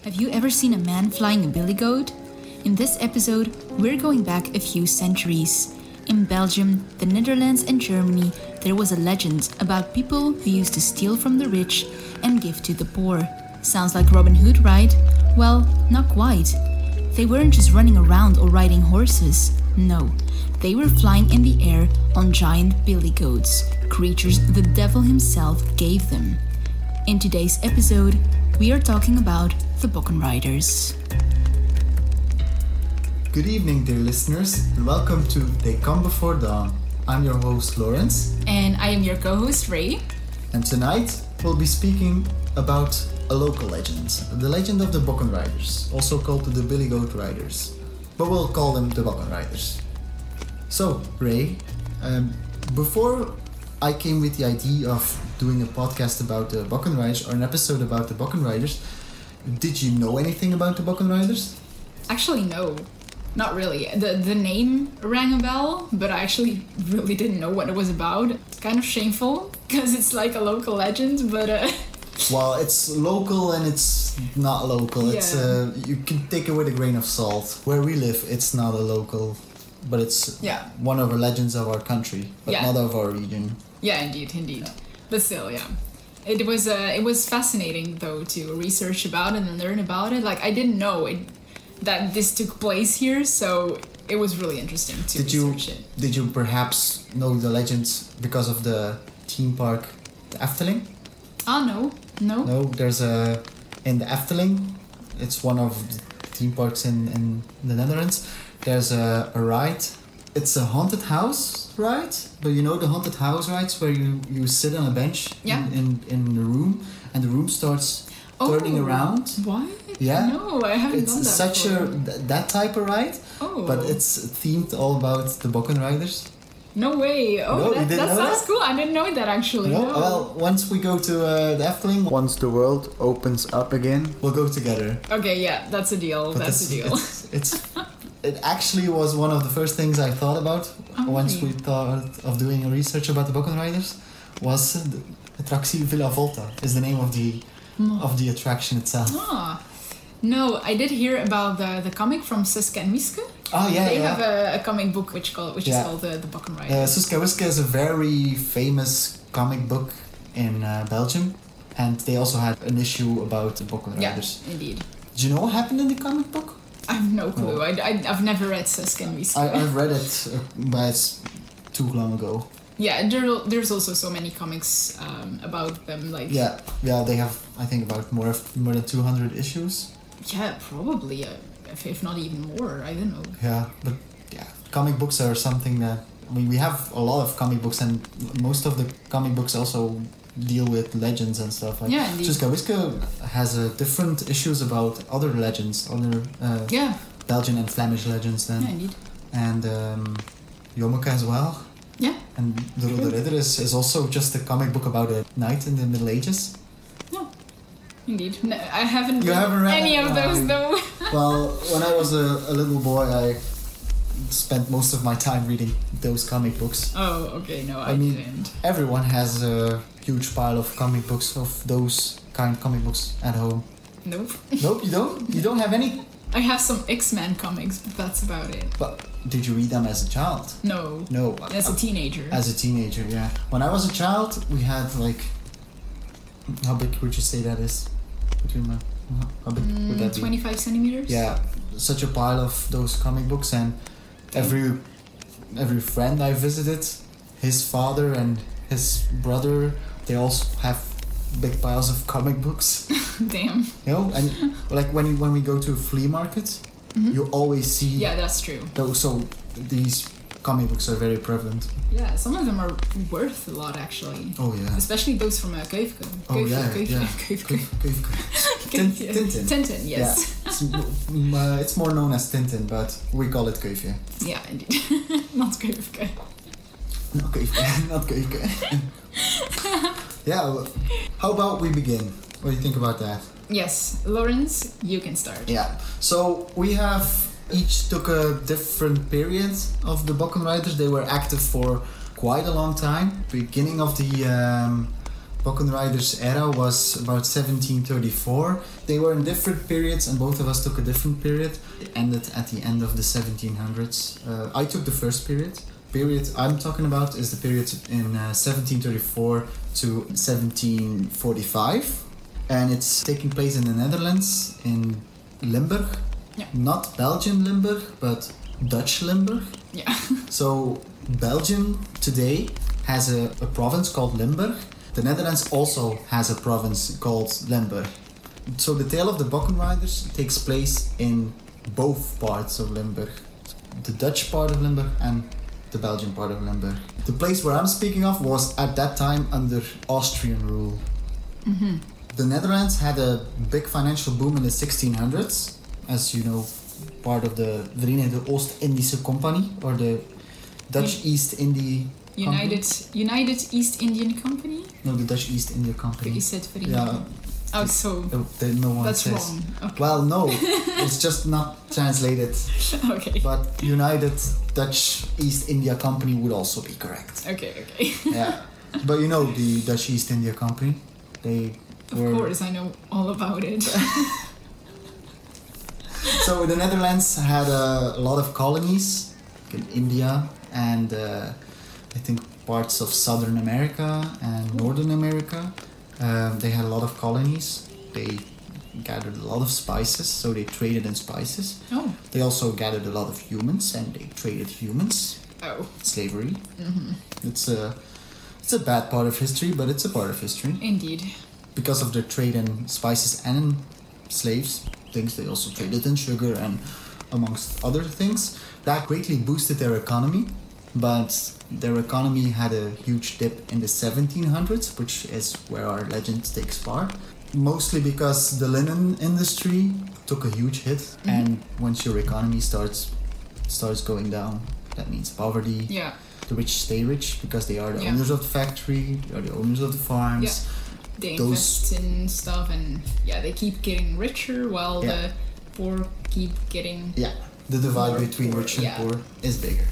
Have you ever seen a man flying a billy goat? In this episode, we're going back a few centuries. In Belgium, the Netherlands and Germany, there was a legend about people who used to steal from the rich and give to the poor. Sounds like Robin Hood, right? Well, not quite. They weren't just running around or riding horses. No, they were flying in the air on giant billy goats, creatures the devil himself gave them. In today's episode, we are talking about the Bokkenrijders. Good evening, dear listeners, and welcome to They Come Before Dawn. I'm your host, Lawrence. And I am your co-host, Ray. And tonight, we'll be speaking about a local legend. The legend of the Bokkenrijders, also called the Billy Goat Riders. But we'll call them the Bokkenrijders. So, Ray, before I came with the idea of doing a podcast about the Bokkenrijders, or an episode about the Bokkenrijders, did you know anything about the Bokkenrijders? Actually, no. Not really. The name rang a bell, but I actually really didn't know what it was about. It's kind of shameful, because it's like a local legend, but... Well, it's local and it's not local. Yeah. It's you can take it with a grain of salt. Where we live, it's not a local, but it's one of the legends of our country, but not of our region. Yeah, indeed. Yeah. But still, yeah. It was fascinating, though, to research about it and learn about it. Like, I didn't know that this took place here, so it was really interesting to research it. Did you perhaps know the legends because of the theme park, the Efteling? No. No, there's in the Efteling, it's one of the theme parks in the Netherlands. There's a ride. It's a haunted house ride, but you know the haunted house rides where you sit on a bench in the room and the room starts turning around. What? Yeah. No, I haven't done that. It's such that type of ride, but it's themed all about the Bokkenrijders. No way. No, that sounds cool. I didn't know that actually. No. Well, once we go to the Efteling, once the world opens up again, we'll go together. Okay, yeah, that's a deal. It actually was one of the first things I thought about once we thought of doing a research about the Bokkenrijders. Was the attractie Villa Volta is the name of the attraction itself. No, I did hear about the comic from Suske and Wiske. Oh yeah, they have a comic book which is called the Bokkenrijders. Suske and Wiske is a very famous comic book in Belgium, and they also had an issue about the Bokkenrijders. Yeah, indeed. Do you know what happened in the comic book? I have no clue. I've never read Suske and Wiske. I've read it, but it's too long ago. Yeah, there's also so many comics about them. Like they have I think about more than 200 issues. Yeah, probably. If not even more, I don't know. Yeah, but comic books are something that we have a lot of comic books, and most of the comic books also deal with legends and stuff. Like Suske and Wiske has different issues about other legends, other Belgian and Flemish legends. Then indeed. And Jommeke as well. Yeah. And De Rode Ridder is also just a comic book about a knight in the Middle Ages. No, indeed. No, I haven't read any of those though. Well, when I was a little boy, I spent most of my time reading those comic books. Oh, okay. No, I mean, didn't. Everyone has a huge pile of comic books, of those kind of comic books at home. Nope. Nope, you don't? You don't have any? I have some X-Men comics, but that's about it. But did you read them as a child? No. No. As a teenager. As a teenager, yeah. When I was a child, we had like... How big would you say that is? How big would that be? 25 centimeters? Yeah. Such a pile of those comic books, and every friend I visited, his father and his brother, they also have big piles of comic books. Damn. You know, and like when we go to a flea market, you always see. Yeah, that's true. So these comic books are very prevalent. Yeah, some of them are worth a lot actually. Oh yeah. Especially those from Keufke. Oh yeah. Tintin, yes. Yeah. It's more known as Tintin, but we call it Keufke. Yeah, indeed. Not Keufke. Not Keufke. Yeah, how about we begin? What do you think about that? Yes, Lawrence, you can start. Yeah, so we have each took a different period of the Bokkenrijders. They were active for quite a long time. Beginning of the Bokkenrijders era was about 1734. They were in different periods, and both of us took a different period. It ended at the end of the 1700s. I took the first period. Period I'm talking about is the period in 1734 to 1745, and it's taking place in the Netherlands, in Limburg. Yeah. Not Belgian Limburg, but Dutch Limburg. Yeah. So Belgium today has a province called Limburg. The Netherlands also has a province called Limburg. So the tale of the Bokkenrijders takes place in both parts of Limburg. The Dutch part of Limburg and the Belgian part of Limburg. The place where I'm speaking of was at that time under Austrian rule. Mm-hmm. The Netherlands had a big financial boom in the 1600s. As you know, part of the Verenigde Oost-Indische Company, or the Dutch East India Company. United East Indian Company? No, the Dutch East India Company. But you said Verenigde. Yeah. Oh, so No one that's says. wrong. Okay. Well, no, it's just not translated. Okay. But United Dutch East India Company would also be correct. Okay. Yeah, but you know the Dutch East India Company. Of course, I know all about it. So the Netherlands had a lot of colonies in India and I think parts of Southern America and Northern America. They had a lot of colonies. They gathered a lot of spices, so they traded in spices. Oh. They also gathered a lot of humans, and they traded humans. Oh. Slavery. Mm-hmm. It's a bad part of history, but it's a part of history. Indeed. Because of their trade in spices and in slaves, things they also traded in sugar and amongst other things. That greatly boosted their economy, but their economy had a huge dip in the 1700s, which is where our legend takes part. Mostly because the linen industry took a huge hit, Mm-hmm. and once your economy starts going down, that means poverty. Yeah. The rich stay rich because they are the Yeah. owners of the factory, they are the owners of the farms. Yeah. They invest in stuff, and they keep getting richer while the poor keep getting... Yeah, the divide more between poor, rich and poor is bigger.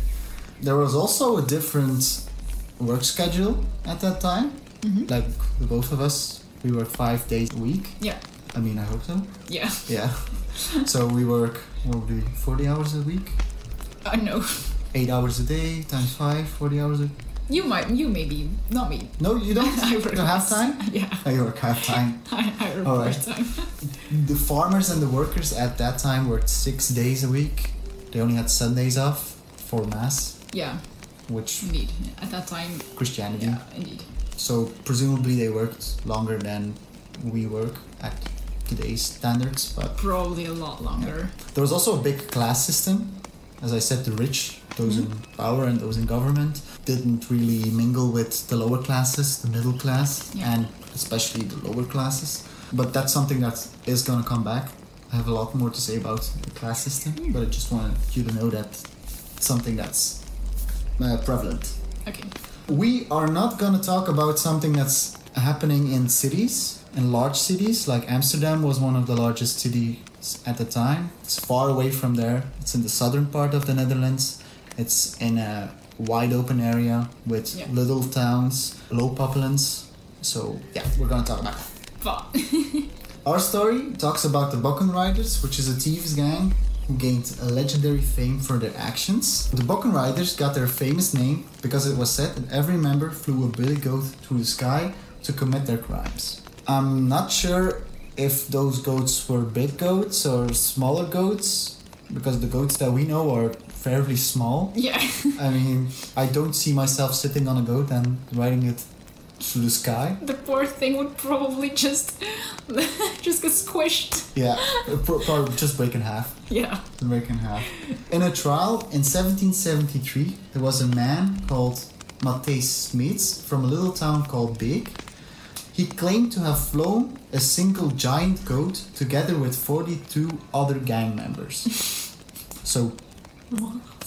There was also a different work schedule at that time. Mm-hmm. Like the both of us, we work 5 days a week. Yeah. I mean, I hope so. Yeah. Yeah. So we work, 40 hours a week? No. 8 hours a day, times 5, 40 hours a... You maybe, not me. No, you don't? I work half time? Yeah. I work half time. I work Alright. part-time. The farmers and the workers at that time worked 6 days a week. They only had Sundays off for mass, Yeah, which indeed. At that time, Christianity. yeah, indeed. So presumably they worked longer than we work at today's standards, but Probably a lot longer. there was also a big class system. As I said, the rich, those in power and those in government, didn't really mingle with the lower classes, the middle class, Yeah. and especially the lower classes. But that's something that is going to come back. I have a lot more to say about the class system, but I just wanted you to know that it's something that's prevalent. Okay. We are not going to talk about something that's happening in cities, in large cities, like Amsterdam was one of the largest cities at the time. It's far away from there. It's in the southern part of the Netherlands. It's in a wide open area with little towns, low populace. So yeah, we're going to talk about that. But Our story talks about the Bokkenrijders, which is a thieves gang who gained a legendary fame for their actions. The Bokkenrijders got their famous name because it was said that every member flew a billy goat through the sky to commit their crimes. I'm not sure if those goats were big goats or smaller goats, because the goats that we know are fairly small. yeah. I mean, I don't see myself sitting on a goat and riding it through the sky. The poor thing would probably just get squished. Yeah, probably just break in half. Yeah. Break in half. In a trial in 1773, there was a man called Matthijs Smeets from a little town called Beek. He claimed to have flown a single giant goat together with 42 other gang members. So,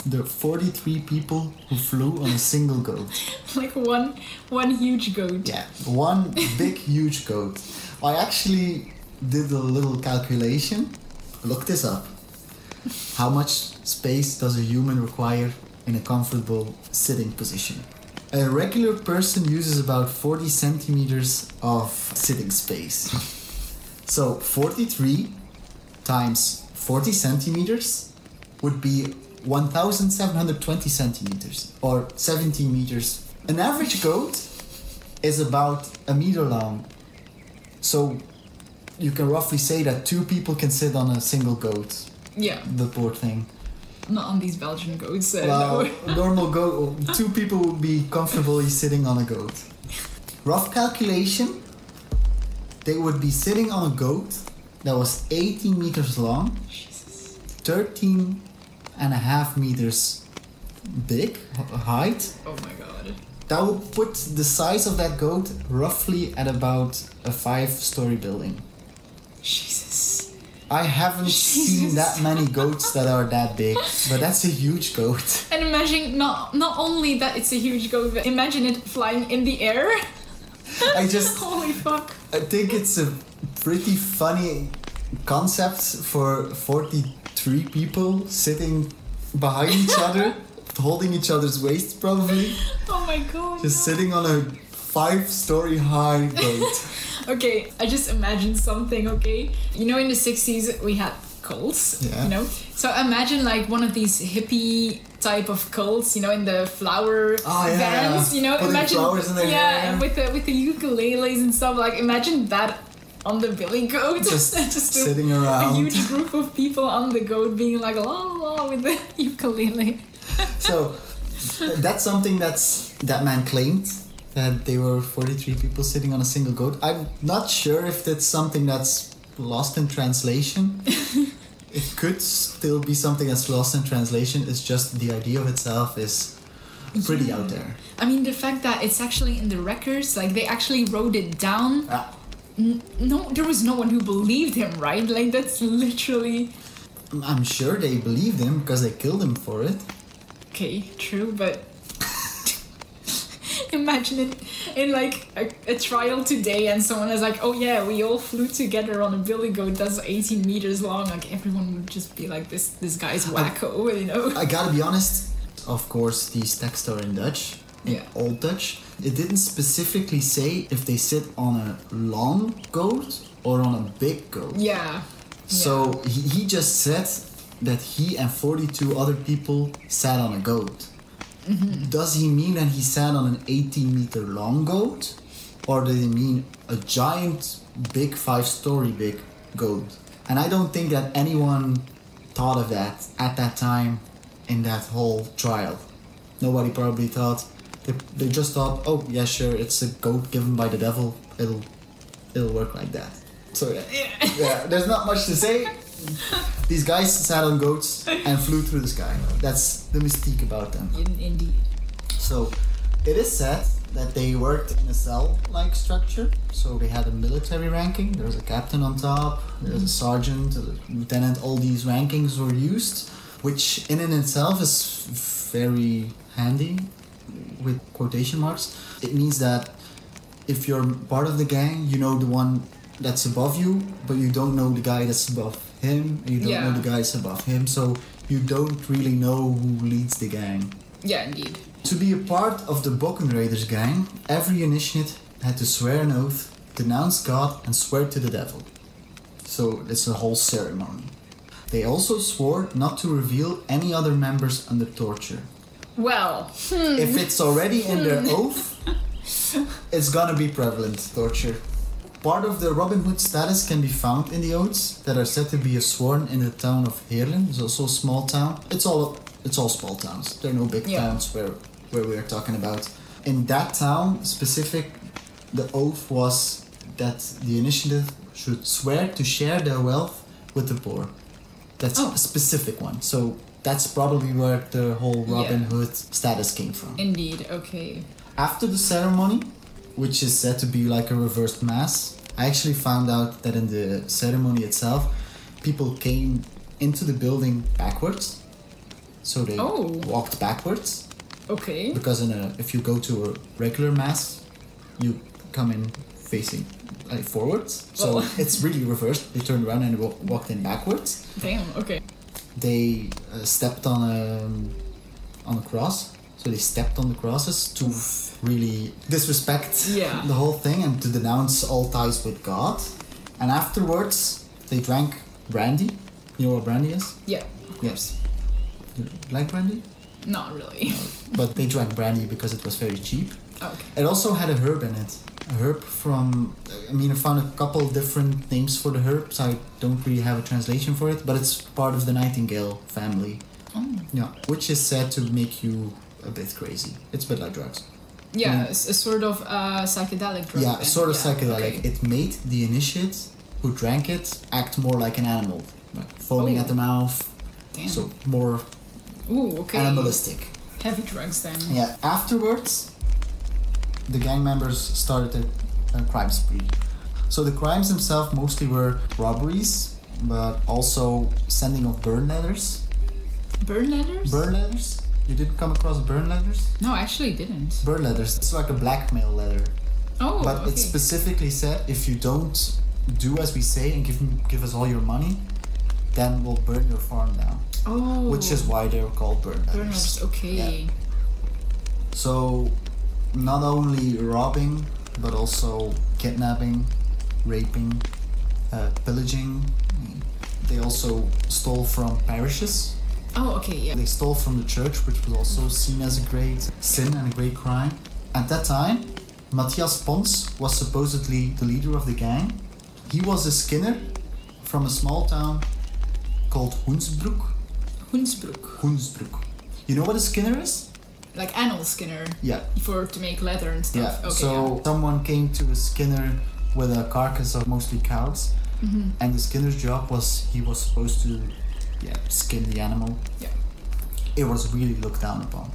there are 43 people who flew on a single goat. Like one huge goat. Yeah, one big, huge goat. I actually did a little calculation. Look this up. How much space does a human require in a comfortable sitting position? A regular person uses about 40 centimeters of sitting space. So 43 times 40 centimeters would be 1,720 centimeters or 17 meters. An average goat is about a meter long. So you can roughly say that 2 people can sit on a single goat. Yeah. The poor thing. Not on these Belgian goats. Well, No. normal goat, 2 people would be comfortably sitting on a goat. Rough calculation, they would be sitting on a goat that was 18 meters long, Jesus. 13 and a half meters big, height. Oh my god. That would put the size of that goat roughly at about a 5-story building. Jesus. I haven't seen that many goats that are that big, but that's a huge goat. And imagine not only that it's a huge goat, but imagine it flying in the air. Holy fuck. I think it's a pretty funny concept for 43 people sitting behind each other, holding each other's waist probably. Oh my god. Just sitting on a 5-story high goat. Okay, I just imagined something, okay? You know, in the 60s we had cults, you know? So imagine like one of these hippie type of cults, you know, in the flower vans, you know? Putting imagine flowers in their hair. and with the ukuleles and stuff. Like imagine that on the billy goat. Just sitting a around. huge group of people on the goat being like la la with the ukulele. So that's something that man claimed. That they were 43 people sitting on a single goat. I'm not sure if that's something that's lost in translation. It could still be something that's lost in translation. It's just the idea of itself is pretty out there. I mean, the fact that it's actually in the records, like they actually wrote it down. No, there was no one who believed him, right? Like that's literally... I'm sure they believed him because they killed him for it. Okay, true, but... Imagine it in like a trial today and someone is like, oh yeah, we all flew together on a billy goat that's 18 meters long. Like everyone would just be like, this guy's wacko, you know? I gotta be honest, of course these texts are in Dutch, in Old Dutch. It didn't specifically say if they sit on a long goat or on a big goat. Yeah. So he just said that he and 42 other people sat on a goat. Mm-hmm. Does he mean that he sat on an 18-meter long goat? Or did he mean a giant, big 5-story big goat? And I don't think that anyone thought of that at that time in that whole trial. Nobody probably thought. They just thought, oh yeah, sure, it's a goat given by the devil. It'll work like that. So yeah, there's not much to say. These guys sat on goats and flew through the sky. That's the mystique about them. Indeed. So it is said that they worked in a cell-like structure. So they had a military ranking. There was a captain on top. There was a sergeant, a lieutenant. All these rankings were used, which in and itself is very handy with quotation marks. It means that if you're part of the gang, you know the one that's above you, but you don't know the guy that's above him, and you don't know the guys above him, so you don't really know who leads the gang. Yeah, indeed. To be a part of the Bokkenrijders gang, every initiate had to swear an oath, denounce God, and swear to the devil. So it's a whole ceremony. They also swore not to reveal any other members under torture. Well, if it's already in their oath, it's gonna be prevalent, torture. Part of the Robin Hood status can be found in the oaths that are said to be sworn in the town of Heerlen. It's also a small town. It's all small towns. There are no big towns where we are talking about. In that town specific, the oath was that the initiative should swear to share their wealth with the poor. That's a specific one. So that's probably where the whole Robin Hood status came from. Indeed, okay. After the ceremony, which is said to be like a reversed mass, I actually found out that in the ceremony itself, people came into the building backwards. So they walked backwards. Okay. Because if you go to a regular mass, you come in facing forwards. So it's really reversed. They turned around and walked in backwards. Damn, okay. They stepped on a cross. So they stepped on the crosses to really disrespect the whole thing and to denounce all ties with God. And afterwards, they drank brandy. You know what brandy is? Yeah. Yes. You like brandy? Not really. No. But they drank brandy because it was very cheap. Okay. It also had a herb in it. A herb from... I found a couple different names for the herb, so I don't really have a translation for it, but it's part of the nightingale family. Oh. Yeah. Which is said to make you a bit crazy. It's a bit like drugs. Yeah, a sort of psychedelic drug. Yeah, sort of psychedelic. Okay. It made the initiate who drank it act more like an animal. Like foaming at the mouth. Damn. So more animalistic. Heavy drugs then. Yeah. Afterwards, the gang members started a crime spree. So the crimes themselves mostly were robberies, but also sending of burn letters. Burn letters? Burn letters? You didn't come across burn letters? No, I actually didn't. Burn letters. It's like a blackmail letter. Oh, but it specifically said, if you don't do as we say and give us all your money, then we'll burn your farm down. Oh. Which is why they're called burn letters. Burn letters, okay. Yeah. So, not only robbing, but also kidnapping, raping, pillaging. They also stole from parishes. Oh, okay, yeah. They stole from the church, which was also seen as a great sin and a great crime. At that time, Matthias Pons was supposedly the leader of the gang. He was a skinner from a small town called Hoensbroek. Hoensbroek. You know what a skinner is? Like animal skinner. Yeah. To make leather and stuff. Yeah. Okay, so someone came to a skinner with a carcass of mostly cows, and the skinner's job was he was supposed to skin the animal. Yeah. It was really looked down upon.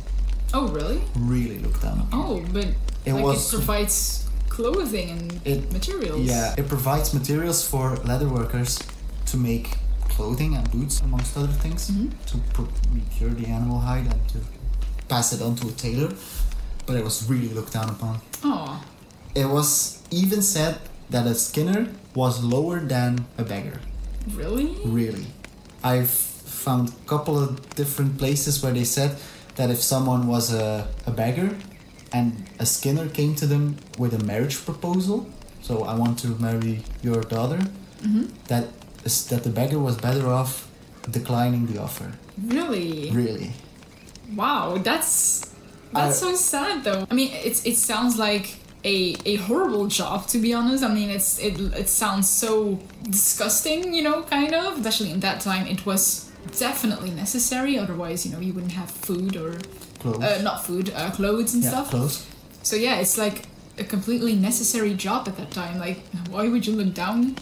Oh, really? Really looked down upon. Oh, but it provides clothing and materials. Yeah, it provides materials for leather workers to make clothing and boots, amongst other things, to procure the animal hide and to pass it on to a tailor. But it was really looked down upon. Oh. It was even said that a skinner was lower than a beggar. Really? Really. I've found a couple of different places where they said that if someone was a beggar and a skinner came to them with a marriage proposal, so I want to marry your daughter, that the beggar was better off declining the offer. Really? Really. Wow, that's so sad though. It sounds like a horrible job, to be honest. It sounds so disgusting, kind of. Especially in that time, it was definitely necessary. Otherwise, you wouldn't have food or clothes. Clothes and stuff. Clothes. So yeah, it's like a completely necessary job at that time. Like, why would you look down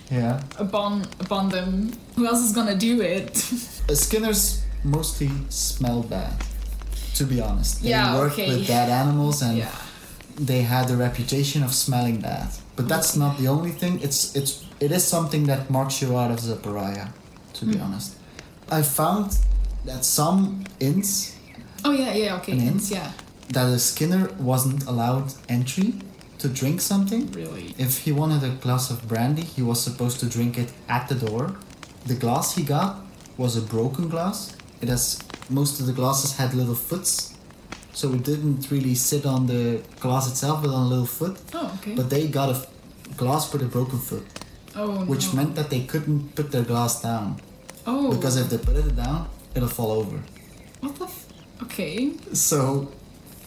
upon them? Who else is gonna do it? Skinners mostly smell bad, to be honest. They work with bad animals and they had the reputation of smelling bad. But that's not the only thing. It is something that marks you out as a pariah, to be honest. I found that some inns... Inns, that a skinner wasn't allowed entry to drink something. Really? If he wanted a glass of brandy, he was supposed to drink it at the door. The glass he got was a broken glass. Most of the glasses had little foots, so it didn't really sit on the glass itself, but on a little foot. Oh, okay. But they got a glass with a broken foot. Oh, which meant that they couldn't put their glass down. Oh. Because if they put it down, it'll fall over. What the okay. So,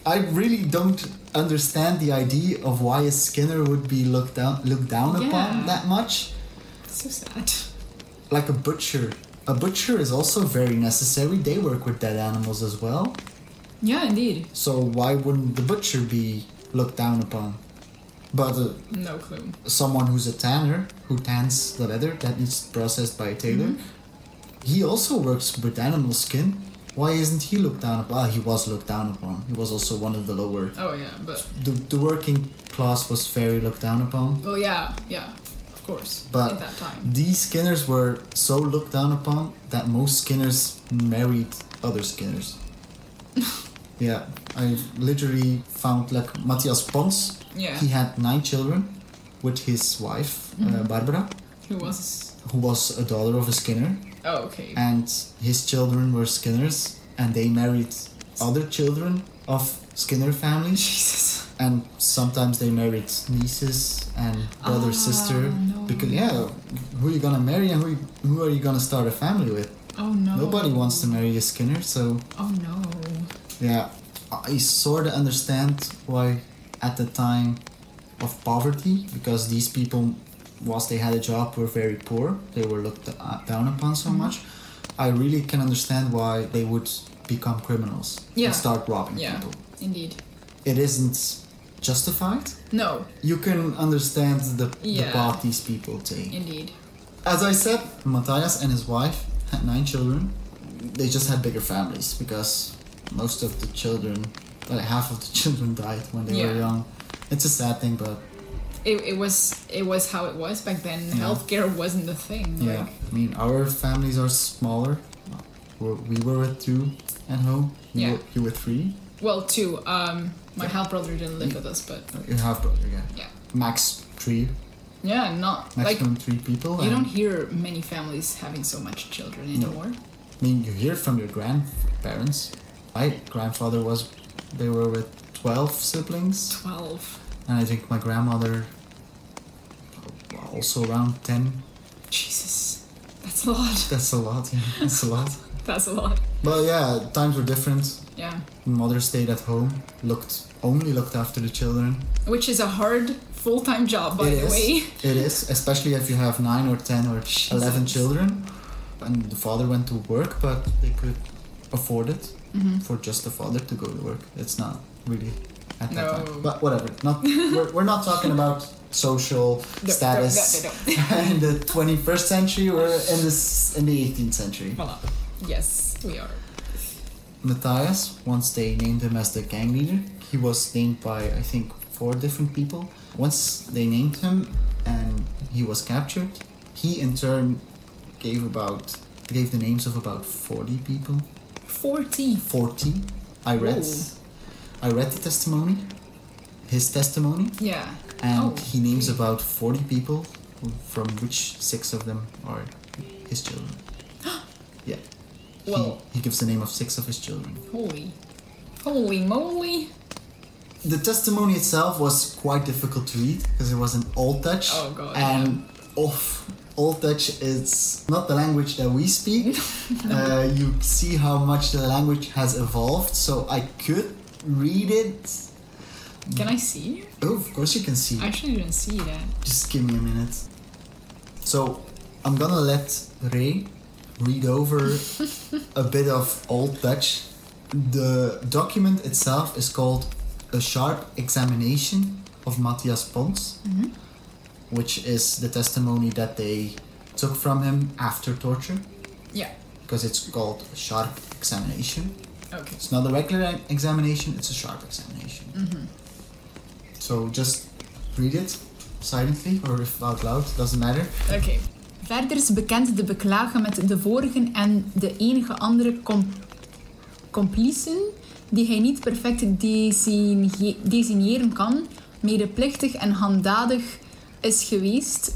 I really don't understand the idea of why a skinner would be looked down upon that much. So sad. Like a butcher. A butcher is also very necessary. They work with dead animals as well. Yeah, indeed. So why wouldn't the butcher be looked down upon? But no clue. Someone who's a tanner, who tans the leather that needs processed by a tailor, he also works with animal skin. Why isn't he looked down upon? He was looked down upon. He was also one of the lower... Oh yeah, but... The working class was very looked down upon. Oh yeah, of course. But at that time. These skinners were so looked down upon that most skinners married other skinners. Yeah, I literally found like Matthias Pons. Yeah. He had 9 children with his wife, Barbara. Who was a daughter of a skinner. Oh, okay. And his children were skinners, and they married other children of Skinner families. Jesus. And sometimes they married nieces and brother, sister. No. Because, who are you gonna marry and who are you gonna start a family with? Oh no. Nobody wants to marry a Skinner, so... Oh no. Yeah, I sort of understand why at the time of poverty, because these people, whilst they had a job, were very poor. They were looked down upon so much. I really can understand why they would become criminals and start robbing people. Indeed. It isn't justified. No. You can understand the path these people take. Indeed. As I said, Matthias and his wife had 9 children. They just had bigger families because most of the children, half of the children died when they were young. It's a sad thing, but it was how it was back then. Healthcare wasn't the thing. Yeah, I mean, our families are smaller. We were with 2 at home. You were 3. Well, 2. My half brother didn't live with us, but your half brother, yeah. Max 3. Yeah, not maximum 3 people. You don't hear many families having so much children anymore. No. I mean, you hear from your grandparents. My grandfather they were with 12 siblings. 12. And I think my grandmother also around 10. Jesus, that's a lot. That's a lot, yeah. That's a lot. That's a lot. But yeah, times were different. Yeah. Mother stayed at home, only looked after the children. Which is a hard full-time job, by the way. It is, especially if you have 9 or 10 or 11 children. And the father went to work, but they could afford it for just the father to go to work. It's not really at that time. But whatever. We're not talking about social status in the 21st century or in the 18th century. Voilà. Yes, we are. Matthias, once they named him as the gang leader, he was named by, I think, 4 different people. Once they named him and he was captured, he in turn gave the names of about 40 people. 40? 40. I read the testimony, his testimony. Yeah. And he names about 40 people, from which 6 of them are his children. Yeah. Well, he gives the name of 6 of his children. Holy moly! The testimony itself was quite difficult to read because it was in Old Dutch. Oh god. And Old Dutch is not the language that we speak. You see how much the language has evolved, so I could read it. Can I see? Oh, of course you can see. I actually didn't see that. Just give me a minute. So, I'm gonna let Ray read over a bit of Old Dutch. The document itself is called A Sharp Examination of Matthias Pons, which is the testimony that they took from him after torture. Yeah. Because it's called a sharp examination. Okay. It's not a regular examination, it's a sharp examination. So just read it silently or if out loud, doesn't matter. Okay. Verder is bekend de beklager met de vorige en de enige andere complicen die hij niet perfect designeren kan, medeplichtig en handdadig is geweest.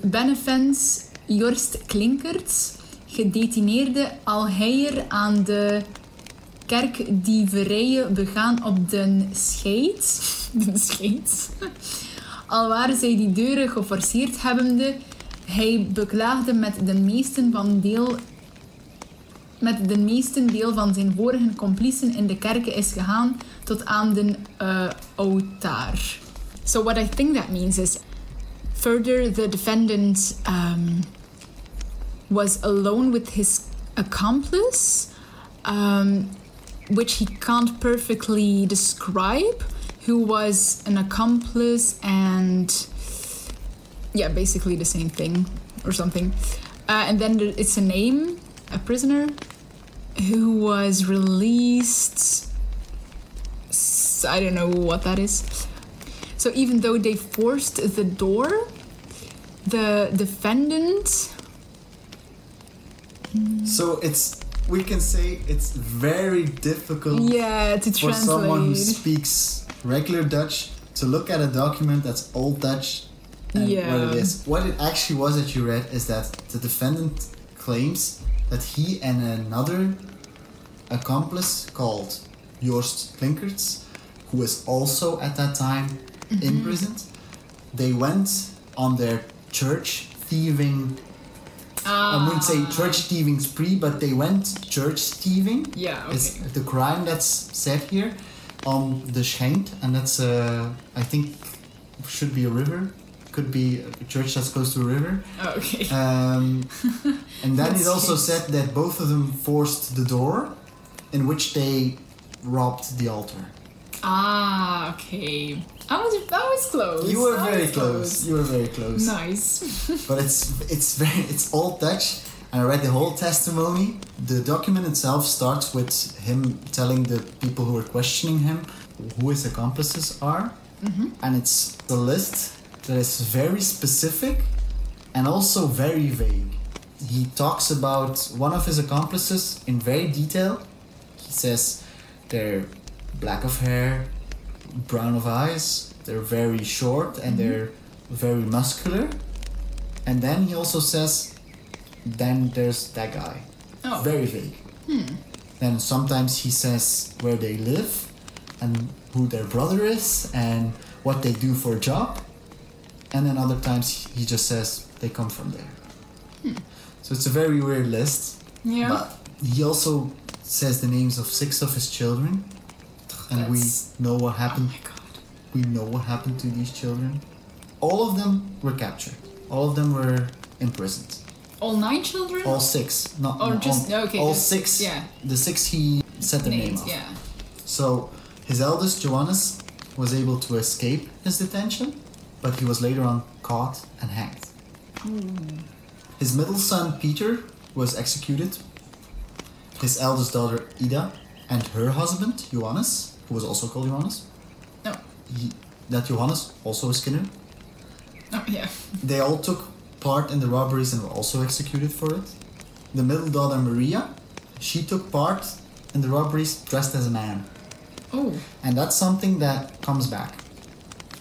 Benevens Jorst Klinkerts, gedetineerde alheier aan de kerkdieverijen begaan op den Scheids. Al waren zij die deuren geforceerd hebbende, hij beklaagde met de meesten deel van zijn vorige complicen in de kerken is gegaan tot aan den altaar. So what I think that means is, further the defendant was alone with his accomplice, which he can't perfectly describe, who was an accomplice and basically the same thing or something. And then it's a name, a prisoner who was released. I don't know what that is. So even though they forced the door, the defendant... So we can say it's very difficult to for translate. Someone who speaks regular Dutch to look at a document that's Old Dutch and what it is. What it actually was that you read is that the defendant claims that he and another accomplice called Joost Klinkerts, who was also at that time imprisoned. They went on their church thieving. I wouldn't say church thieving spree, but they went church thieving. Yeah, okay. It's the crime that's said here on the Schenk, and that's I think should be a river. Could be a church that's close to a river. Oh, okay. And then it also said that both of them forced the door, in which they robbed the altar. Ah, okay. I was close. You were very close. You were very close. Nice. But it's Old Dutch, and I read the whole testimony. The document itself starts with him telling the people who are questioning him who his accomplices are, and it's a list that is very specific and also very vague. He talks about one of his accomplices in very detail. He says they're black of hair, brown of eyes, they're very short, and they're very muscular. And then he also says, then there's that guy. Oh. Very vague. Then sometimes he says where they live and who their brother is and what they do for a job. And then other times he just says they come from there. So it's a very weird list. Yeah. But he also says the names of 6 of his children. And we know what happened. Oh my god. We know what happened to these children. All of them were captured. All of them were imprisoned. All 9 children? All 6. Not Or just okay. all just 6. Yeah. The 6 he said the name Names, of. yeah. So his eldest Johannes was able to escape his detention, but he was later on caught and hanged. His middle son Peter was executed. His eldest daughter Ida and her husband Johannes, who was also called Johannes. No. That Johannes, also a Skinner. Oh yeah. They all took part in the robberies and were also executed for it. The middle daughter Maria, she took part in the robberies dressed as a man. Oh. And that's something that comes back.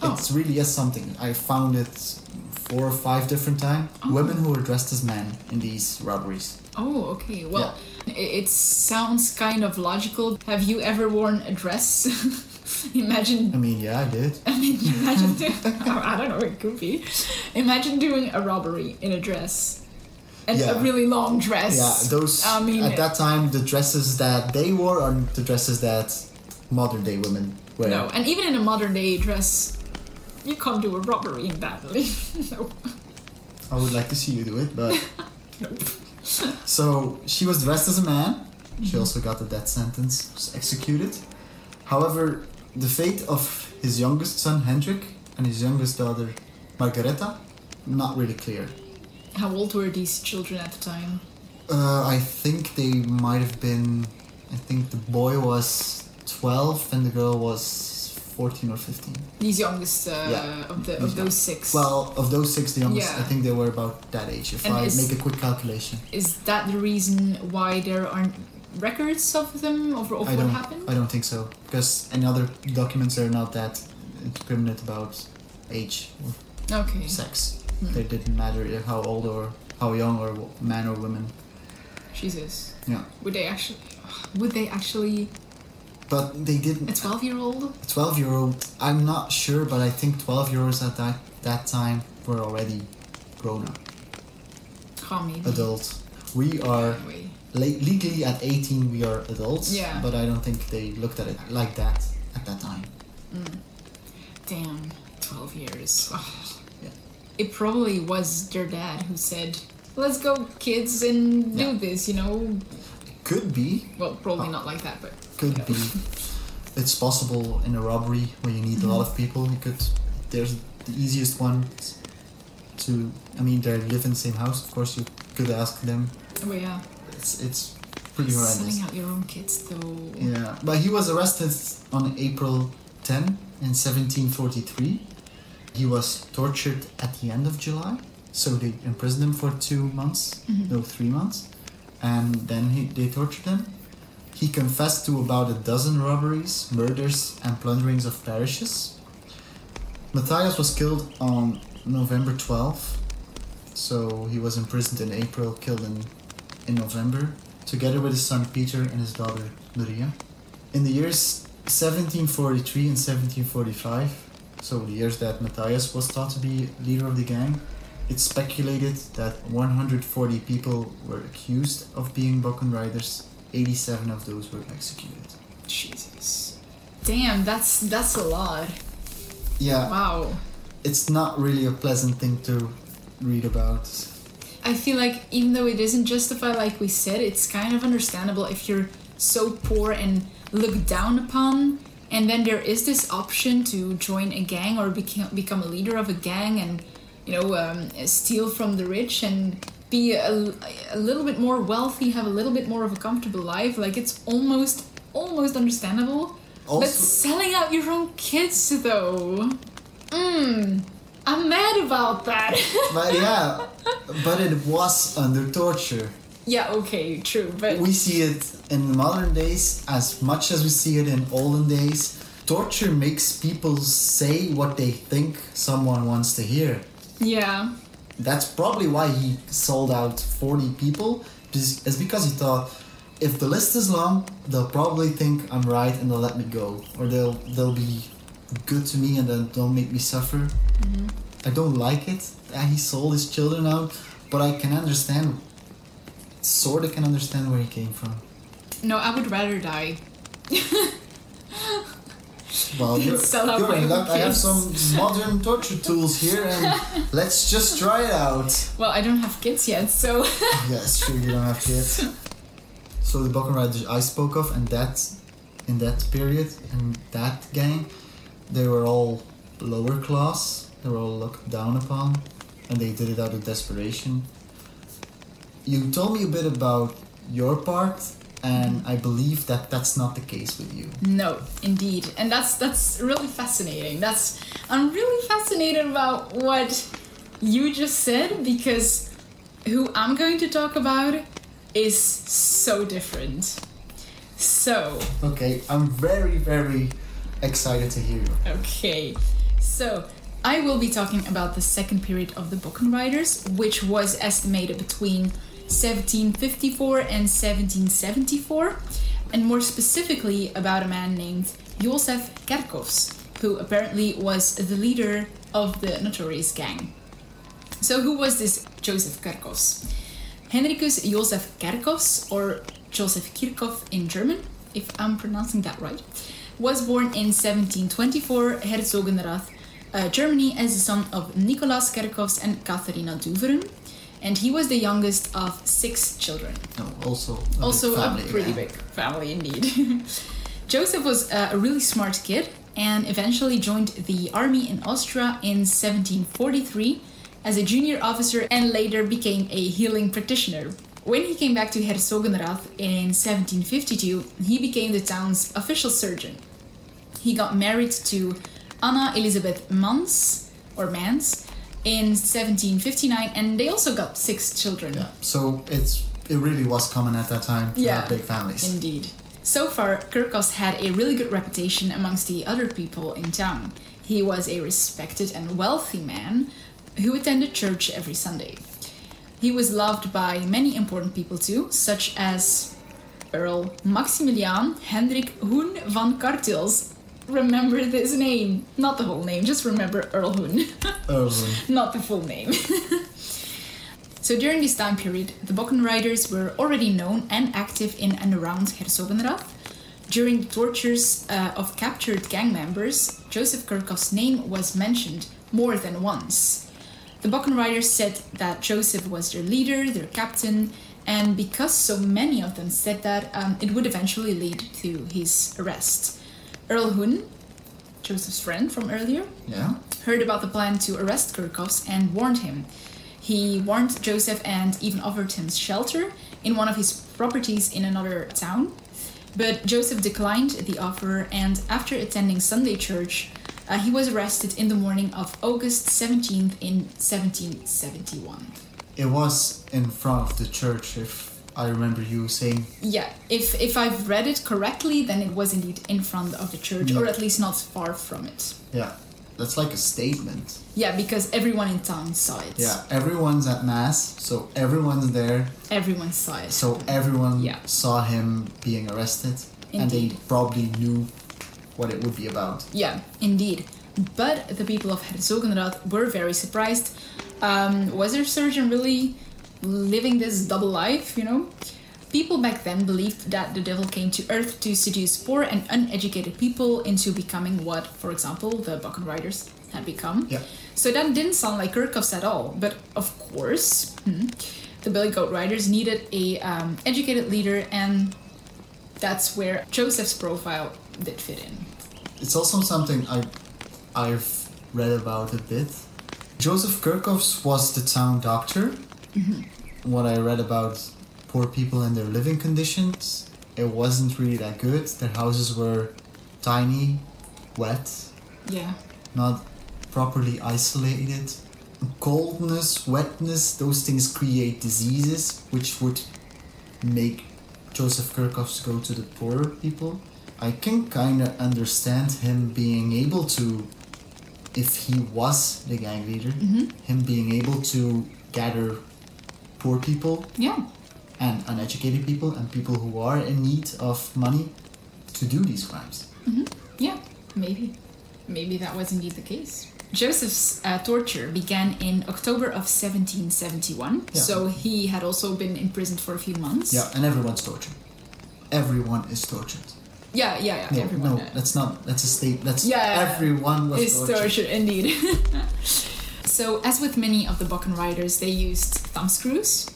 Oh. It really is something. I found it 4 or 5 different times. Women who were dressed as men in these robberies. Oh, okay. Well, it sounds kind of logical. Have you ever worn a dress? Imagine. I mean, yeah, I did. I mean, imagine. I don't know. It could be. Imagine doing a robbery in a dress, and a really long dress. Yeah, those. I mean, at that time, the dresses that they wore are the dresses that modern day women wear. No, and even in a modern day dress, you can't do a robbery in that. No. I would like to see you do it, but. Nope. So she was dressed as a man. She also got the death sentence, was executed. However, the fate of his youngest son Hendrik and his youngest daughter Margaretha, not really clear. How old were these children at the time? I think they might have been. I think the boy was 12 and the girl was 14 or 15. These youngest of those 6. Well, of those 6, the youngest, Yeah. I think they were about that age. If And I make a quick calculation. Is that the reason why there aren't records of them of what happened? I don't think so, because in other documents they're not that discriminate about age or Okay. sex. They didn't matter how old or how young or man or woman. Jesus. Yeah. Would they actually? But they didn't. A 12-year-old? A 12-year-old. I'm not sure, but I think 12-year-olds at that time were already grown up, Oh, maybe. adult. We are Anyway. legally at 18. We are adults. Yeah. But I don't think they looked at it like that at that time. Damn. 12 years. Oh. Yeah. It probably was their dad who said, "Let's go, kids, and do this." Could be. Well, probably not like that, but Could be. It's possible in a robbery where you need a lot of people. You could. There's the easiest one. To they live in the same house. Of course, you could ask them. Oh yeah. It's pretty horrendous. Selling out your own kids, though. Yeah, but he was arrested on April 10 in 1743. He was tortured at the end of July, so they imprisoned him for 2 months, no, 3 months, and then they tortured him. He confessed to about 12 robberies, murders, and plunderings of parishes. Matthias was killed on November 12th, so he was imprisoned in April, killed in November, together with his son Peter and his daughter Maria. In the years 1743 and 1745, so the years that Matthias was thought to be leader of the gang, it's speculated that 140 people were accused of being Bokkenrijders. 87 of those were executed. Jesus. Damn, that's a lot. Yeah. Wow. It's not really a pleasant thing to read about. I feel like even though it isn't justified like we said, it's kind of understandable if you're so poor and looked down upon, and then there is this option to join a gang or become a leader of a gang and, steal from the rich and be a little bit more wealthy, have a little bit more of a comfortable life. Like, it's almost understandable. Also, but selling out your own kids, though... I'm mad about that. but it was under torture. Yeah, okay, true, but... We see it in modern days as much as we see it in olden days. Torture makes people say what they think someone wants to hear. Yeah. That's probably why he sold out 40 people. It's because he thought, if the list is long, they'll probably think I'm right and they'll let me go. Or they'll be good to me and then don't make me suffer. Mm-hmm. I don't like it that he sold his children out, but I can understand, sort of can understand where he came from. No, I would rather die. Well, you're in luck. I have some modern torture tools here, and let's just try it out. Well, I don't have kids yet, so... Yeah, it's true, you don't have kids. So the Bokkenrijders I spoke of, and in that period, and that gang, they were all lower class, they were all looked down upon, and they did it out of desperation. You told me a bit about your part, and I believe that that's not the case with you. No, indeed. And that's really fascinating. I'm really fascinated about what you just said, because who I'm going to talk about is so different. So... Okay, I'm very, very excited to hear you. Okay, so I will be talking about the second period of the Bokkenrijders, which was estimated between 1754 and 1774, and more specifically about a man named Jozef Kerkhoffs, who apparently was the leader of the notorious gang. So who was this Jozef Kerkhoffs? Henricus Jozef Kerkhoffs, or Joseph Kirchhoff in German, if I'm pronouncing that right, was born in 1724, Herzogenrath, Germany, as the son of Nicolaas Kerkhoffs and Catharina Duveren, and he was the youngest of 6 children. Oh, also a pretty big family indeed. Joseph was a really smart kid and eventually joined the army in Austria in 1743 as a junior officer and later became a healing practitioner. When he came back to Herzogenrath in 1752, he became the town's official surgeon. He got married to Anna Elisabeth Mans in 1759, and they also got 6 children. Yeah, so it really was common at that time to have big families. Indeed. So far, Kerkhoffs had a really good reputation amongst the other people in town. He was a respected and wealthy man who attended church every Sunday. He was loved by many important people too, such as Earl Maximilian Hendrik Hoen van Cartels. Remember this name. Not the whole name, just remember Earl Hoen. Earl Hoen. Not the full name. So during this time period, the Bokkenrijders were already known and active in and around Herzogenrath. During the tortures of captured gang members, Jozef Kerkhoffs' name was mentioned more than once. The Bokkenrijders said that Joseph was their leader, their captain, and because so many of them said that, it would eventually lead to his arrest. Earl Hoen, Joseph's friend from earlier, heard about the plan to arrest Kerkhoffs and warned him. He warned Joseph and even offered him shelter in one of his properties in another town. But Joseph declined the offer, and after attending Sunday church, he was arrested in the morning of August 17th in 1771. It was in front of the church, if I remember you saying. Yeah, if I've read it correctly, then it was indeed in front of the church, or at least not far from it. Yeah, that's like a statement. Yeah, because everyone in town saw it. Yeah, everyone's at mass, so everyone's there. Everyone saw it. So everyone saw him being arrested. And they Indeed. probably knew what it would be about. Yeah, indeed. But the people of Herzogenrath were very surprised. Was their surgeon really living this double life, you know? People back then believed that the devil came to Earth to seduce poor and uneducated people into becoming what, for example, the Bokkenrijders had become. Yeah. So that didn't sound like Kirchhoff's at all. But of course, the Billy Goat Riders needed a educated leader, and that's where Joseph's profile did fit in. It's also something I've read about a bit. Joseph Kirchhoff's was the town doctor. What I read about poor people and their living conditions, it wasn't really that good. Their houses were tiny, wet, Yeah. not properly isolated. Coldness, wetness, those things create diseases, which would make Joseph Kirchhoff's go to the poorer people. I can kind of understand him being able to, if he was the gang leader, him being able to gather poor people Yeah. and uneducated people and people who are in need of money to do these crimes. Yeah, maybe. Maybe that was indeed the case. Joseph's torture began in October of 1771, Yeah. so he had also been imprisoned for a few months. Yeah, and everyone's tortured. Everyone is tortured. Yeah, No, everyone. no, that's not. That's a state. That's Yeah, everyone was is tortured. torture, indeed. So, as with many of the Bokkenrijders, they used thumb screws,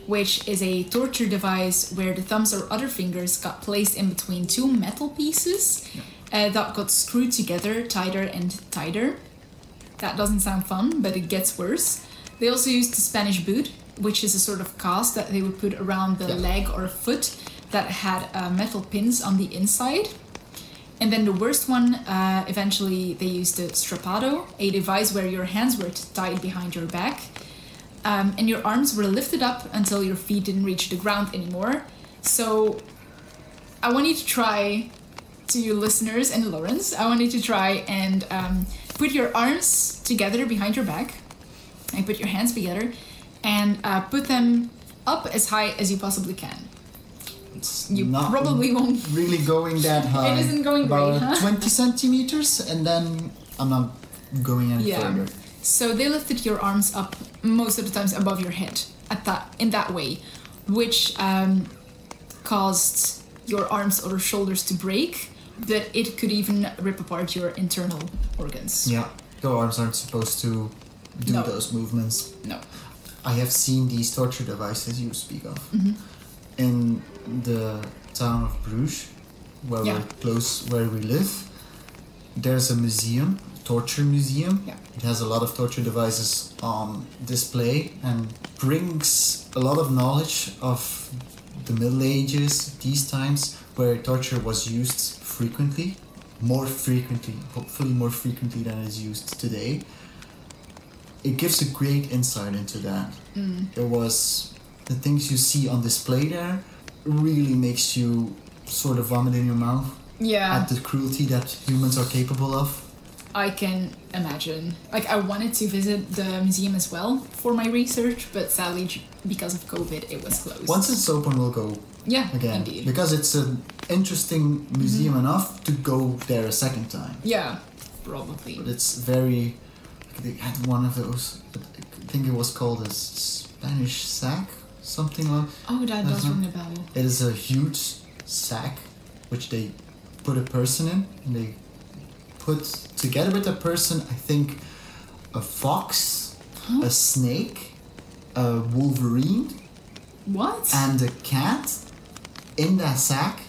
which is a torture device where the thumbs or other fingers got placed in between two metal pieces that got screwed together tighter and tighter. That doesn't sound fun, but it gets worse. They also used the Spanish boot, which is a sort of cast that they would put around the leg or foot that had metal pins on the inside. And then the worst one, eventually they used the strappado, a device where your hands were tied behind your back and your arms were lifted up until your feet didn't reach the ground anymore. So I want you to try, to you listeners and Lawrence, I want you to try and put your arms together behind your back and put your hands together and put them up as high as you possibly can. It's You not probably won't. really going that high. It isn't going about great, huh? 20 centimeters, and then I'm not going any further. So they lifted your arms up most of the times above your head in that way, which caused your arms or shoulders to break, but it could even rip apart your internal organs. Yeah, your arms aren't supposed to do No. those movements. No. I have seen these torture devices you speak of in the town of Bruges, where where we live. There's a museum, torture museum. Yeah. It has a lot of torture devices on display and brings a lot of knowledge of the Middle Ages, these times, where torture was used frequently, hopefully more frequently than is used today. It gives a great insight into that. It was the things you see on display there really makes you sort of vomit in your mouth at the cruelty that humans are capable of. I can imagine. Like, I wanted to visit the museum as well for my research, but sadly, because of COVID, it was closed. Once it's open, we'll go again. Indeed. Because it's an interesting museum enough to go there a second time. Yeah, probably. But it's very... They had one of those, I think it was called a Spanish sack, something like... Oh, that does ring a bell. It is a huge sack which they put a person in, and they put together with the person, I think, a fox, a snake, a wolverine, What? and a cat in that sack.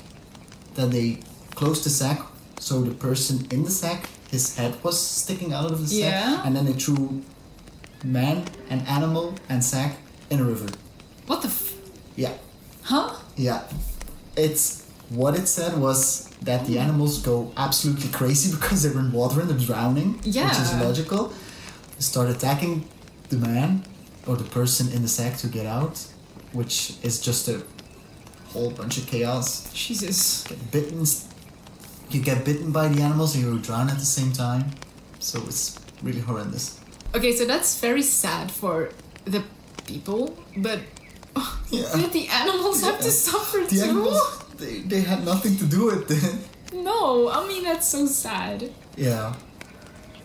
That they closed the sack, so the person in the sack, his head was sticking out of the sack, and then they threw man and animal and sack in a river. What the Yeah. Huh? Yeah. It's what it said was that the animals go absolutely crazy because they're in water and they're drowning, which is logical. They start attacking the man or the person in the sack to get out, which is just a whole bunch of chaos. Jesus. You get bitten by the animals and you drown at the same time. So it's really horrendous. Okay, so that's very sad for the people, but did the animals have to suffer too? They had nothing to do with it. No, I mean, that's so sad. Yeah.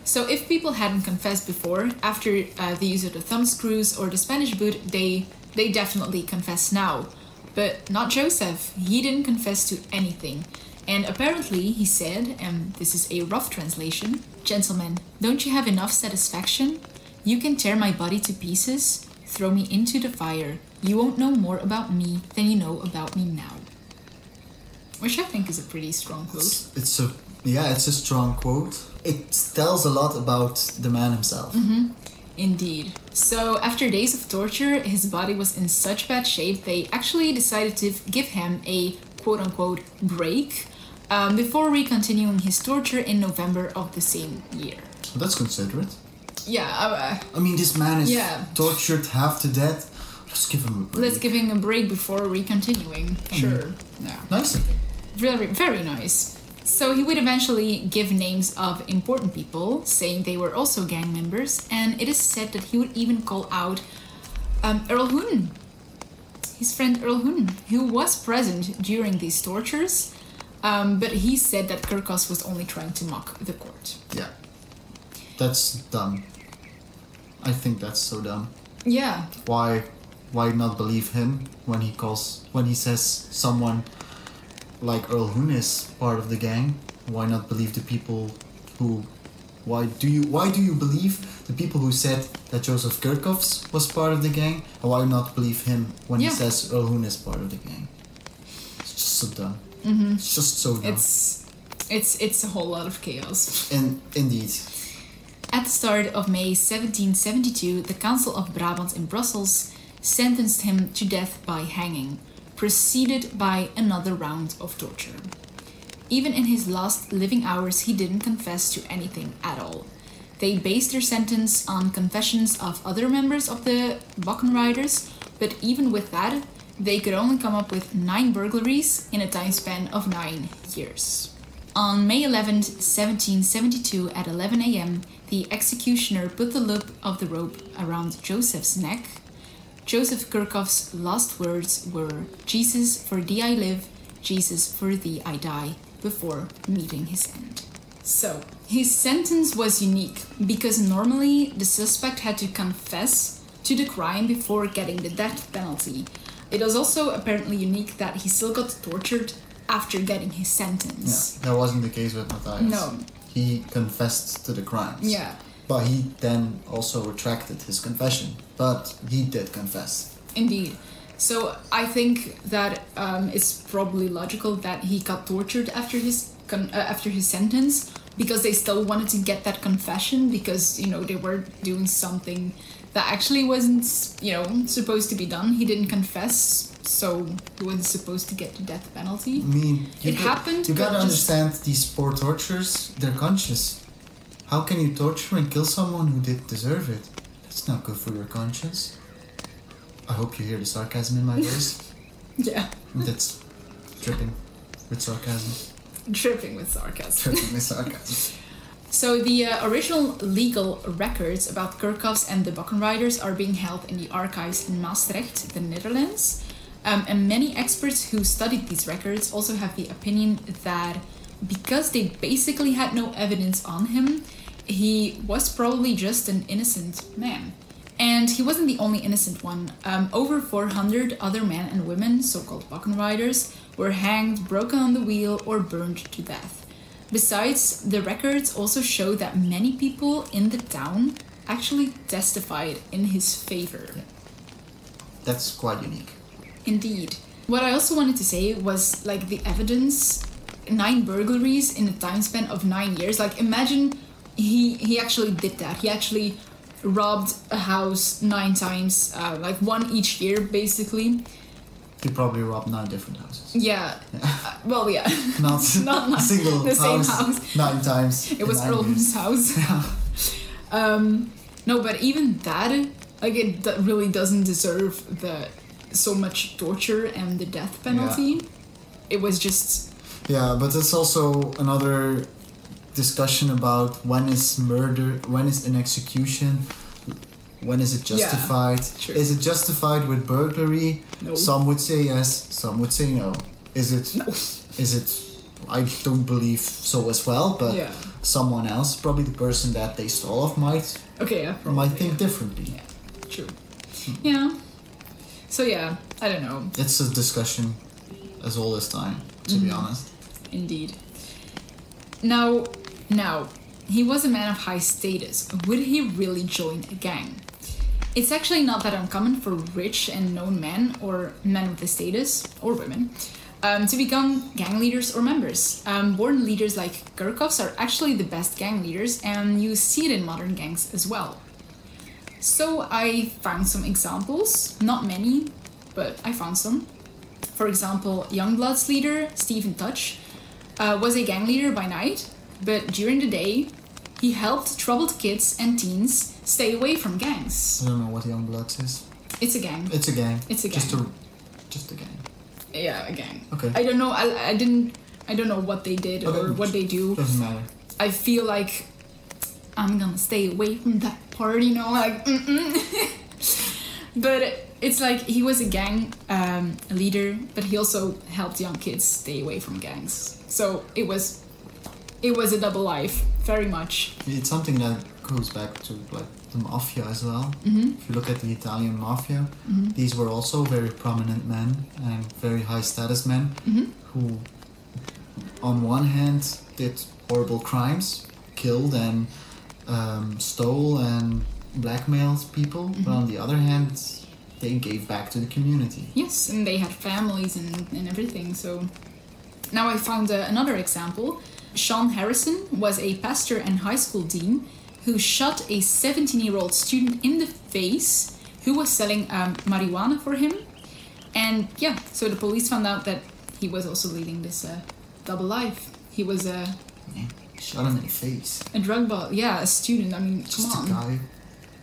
So if people hadn't confessed before, after the use of the thumb screws or the Spanish boot, they definitely confess now. But not Joseph. He didn't confess to anything. And apparently he said, and this is a rough translation, "Gentlemen, don't you have enough satisfaction? You can tear my body to pieces, throw me into the fire. You won't know more about me than you know about me now." Which I think is a pretty strong quote. It's a strong quote. It tells a lot about the man himself. Mm-hmm. Indeed. So after days of torture, his body was in such bad shape, they actually decided to give him a quote-unquote break before re-continuing his torture in November of the same year. That's considerate. Yeah. I mean, this man is tortured half to death. Let's give him a break. Let's give him a break before re-continuing. Sure. Yeah. Nice of him. Very, very nice. So he would eventually give names of important people, saying they were also gang members, and it is said that he would even call out Earl Hoon, his friend Earl Hoon, who was present during these tortures, but he said that Kirkos was only trying to mock the court. Yeah. That's dumb. I think that's so dumb. Yeah. Why not believe him when he says someone like Earl Hoon is part of the gang? Why not believe the people who... Why do you believe the people who said that Joseph Kirkos was part of the gang? And why not believe him when he says Earl Hoon is part of the gang? It's just so dumb. Mm-hmm. It's just so dumb. It's a whole lot of chaos. And indeed. At the start of May 1772, the Council of Brabant in Brussels sentenced him to death by hanging, preceded by another round of torture. Even in his last living hours, he didn't confess to anything at all. They based their sentence on confessions of other members of the Bokkenrijders, but even with that, they could only come up with 9 burglaries in a time span of 9 years. On May 11th, 1772 at 11 a.m., the executioner put the loop of the rope around Joseph's neck. Joseph Kirkos' last words were, "Jesus, for thee I live, Jesus, for thee I die," before meeting his end. So, his sentence was unique because normally the suspect had to confess to the crime before getting the death penalty. It was also apparently unique that he still got tortured after getting his sentence. Yeah, that wasn't the case with Matthias. No. He confessed to the crimes. Yeah. But he then also retracted his confession. But he did confess. Indeed. So I think that it's probably logical that he got tortured after his sentence, because they still wanted to get that confession, because, you know, they were doing something that actually wasn't, you know, supposed to be done. He didn't confess, so he wasn't supposed to get the death penalty. I mean, it happened. You gotta understand, these poor torturers, they're conscious. How can you torture and kill someone who did deserve it? That's not good for your conscience. I hope you hear the sarcasm in my voice. Yeah. That's dripping with sarcasm. Dripping with sarcasm. Dripping with sarcasm. So the original legal records about Kirkos and the Bokkenrijders are being held in the archives in Maastricht, the Netherlands. And many experts who studied these records also have the opinion that because they basically had no evidence on him, he was probably just an innocent man. And he wasn't the only innocent one. Over 400 other men and women, so-called Bokkenrijders, were hanged, broken on the wheel, or burned to death. Besides, the records also show that many people in the town actually testified in his favor. Yeah. That's quite unique. Indeed. What I also wanted to say was, like, the evidence, 9 burglaries in a time span of 9 years. Like, imagine he actually did that. He actually robbed a house 9 times, like 1 each year, basically. He probably robbed 9 different houses. Yeah. Well, yeah. Not a single the same house 9 times. It was Earl's house. Yeah. No, but even that, like, it really doesn't deserve so much torture and the death penalty. Yeah. It was just... Yeah, but it's also another discussion about when is murder, when is an execution, when is it justified? Yeah, is it justified with burglary? No. Some would say yes, some would say no. Is it? No. Is it? I don't believe so as well, but someone else, probably the person that they stole off, might think differently. Yeah, true. Yeah. So yeah, I don't know. It's a discussion as old as time, to be honest. Indeed. Now, he was a man of high status. Would he really join a gang? It's actually not that uncommon for rich and known men, or men with a status, or women, to become gang leaders or members. Born leaders like Gurkovs are actually the best gang leaders, and you see it in modern gangs as well. So I found some examples, not many, but I found some. For example, Youngblood's leader, Stephen Touch, was a gang leader by night, but during the day, he helped troubled kids and teens stay away from gangs. I don't know what Youngbloods is. It's a gang. It's a gang. It's a gang. Just a gang. Yeah, a gang. Okay. I don't know. I don't know what they did or what they do. Doesn't matter. I feel like I'm gonna stay away from that part, like. But it's like he was a gang leader, but he also helped young kids stay away from gangs. So it was a double life, very much. It's something that goes back to like the mafia as well. Mm-hmm. If you look at the Italian mafia, these were also very prominent men and very high status men who, on one hand, did horrible crimes, killed and stole and blackmailed people, but on the other hand, they gave back to the community. Yes, and they had families and everything. So now I found another example. Sean Harrison was a pastor and high school dean who shot a 17-year-old student in the face who was selling marijuana for him. And yeah, so the police found out that he was also leading this double life. He was shot him in the face. A drug ball, yeah, a student. I mean, just come on. A guy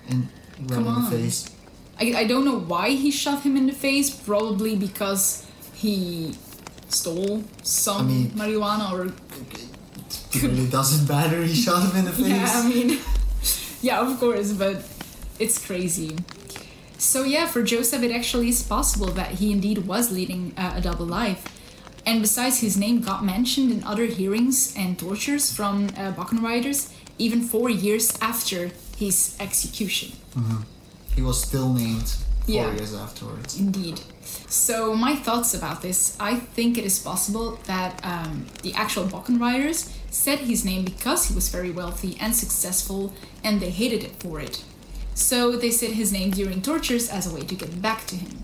and right in the face. I don't know why he shot him in the face. Probably because he stole some marijuana or. It really doesn't matter. He shot him in the face. Yeah, yeah, of course, but it's crazy. So yeah, for Joseph, it actually is possible that he indeed was leading a double life. And besides, his name got mentioned in other hearings and tortures from Bokkenrijders, even 4 years after his execution. Mm-hmm. He was still named 4 years afterwards. Indeed. So my thoughts about this, I think it is possible that the actual Bokkenrijders said his name because he was very wealthy and successful, and they hated it for it. So they said his name during tortures as a way to get back to him.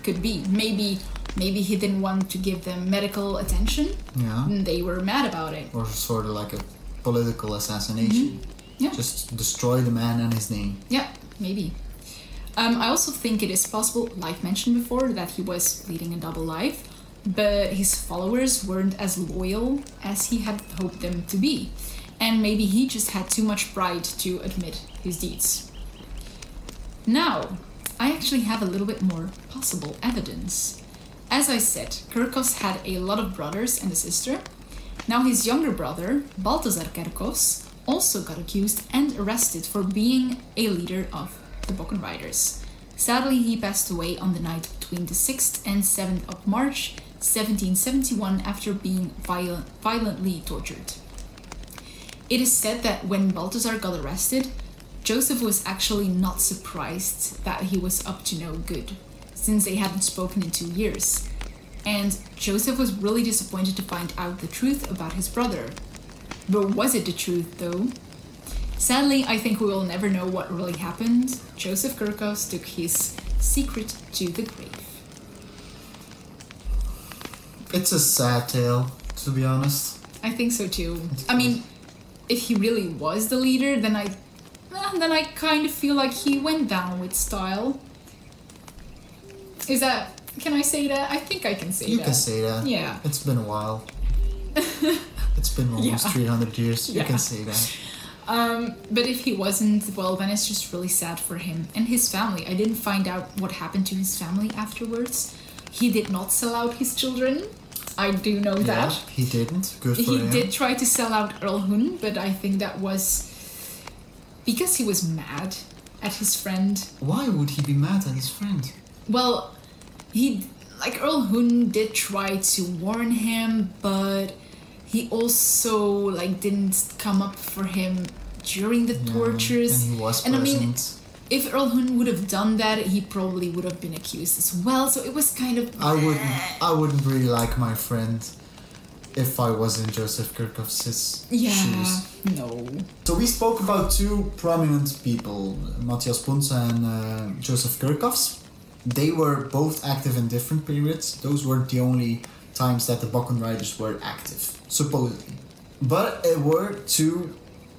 Could be. Maybe he didn't want to give them medical attention. Yeah. And they were mad about it. Or sort of like a political assassination. Mm-hmm. Yeah. Just destroy the man and his name. Yeah, maybe. I also think it is possible, like mentioned before, that he was leading a double life, but his followers weren't as loyal as he had hoped them to be. And maybe he just had too much pride to admit his deeds. Now, I actually have a little bit more possible evidence. As I said, Kerkos had a lot of brothers and a sister. Now his younger brother, Balthazar Kerkos, also got accused and arrested for being a leader of the Bokkenrijders. Sadly, he passed away on the night between the 6th and 7th of March 1771 after being violently tortured. It is said that when Balthazar got arrested, Joseph was actually not surprised that he was up to no good, since they hadn't spoken in 2 years. And Joseph was really disappointed to find out the truth about his brother. But was it the truth, though? Sadly, I think we will never know what really happened. Joseph Kerkos took his secret to the grave. It's a sad tale, to be honest. I think so too. I mean, if he really was the leader, then I kind of feel like he went down with style. Can I say that? I think I can say that. You can say that. Yeah. It's been a while. It's been almost 300 years. You can say that. But if he wasn't, well, then it's just really sad for him and his family. I didn't find out what happened to his family afterwards. He did not sell out his children. I do know that. He didn't. Good for him. He did try to sell out Earl Hun, but I think that was because he was mad at his friend. Why would he be mad at his friend? Well, he like Earl Hun did try to warn him, but he also like didn't come up for him during the tortures. And he was and present. I mean, if Earl Hun would have done that, he probably would have been accused as well. So it was kind of. I wouldn't really like my friend if I was in Joseph Kirchhoff's shoes. No. So we spoke about two prominent people, Matthias Punze and Joseph Kirchhoffs. They were both active in different periods. Those were the only times that the Bokkenrijders were active, supposedly. But it were two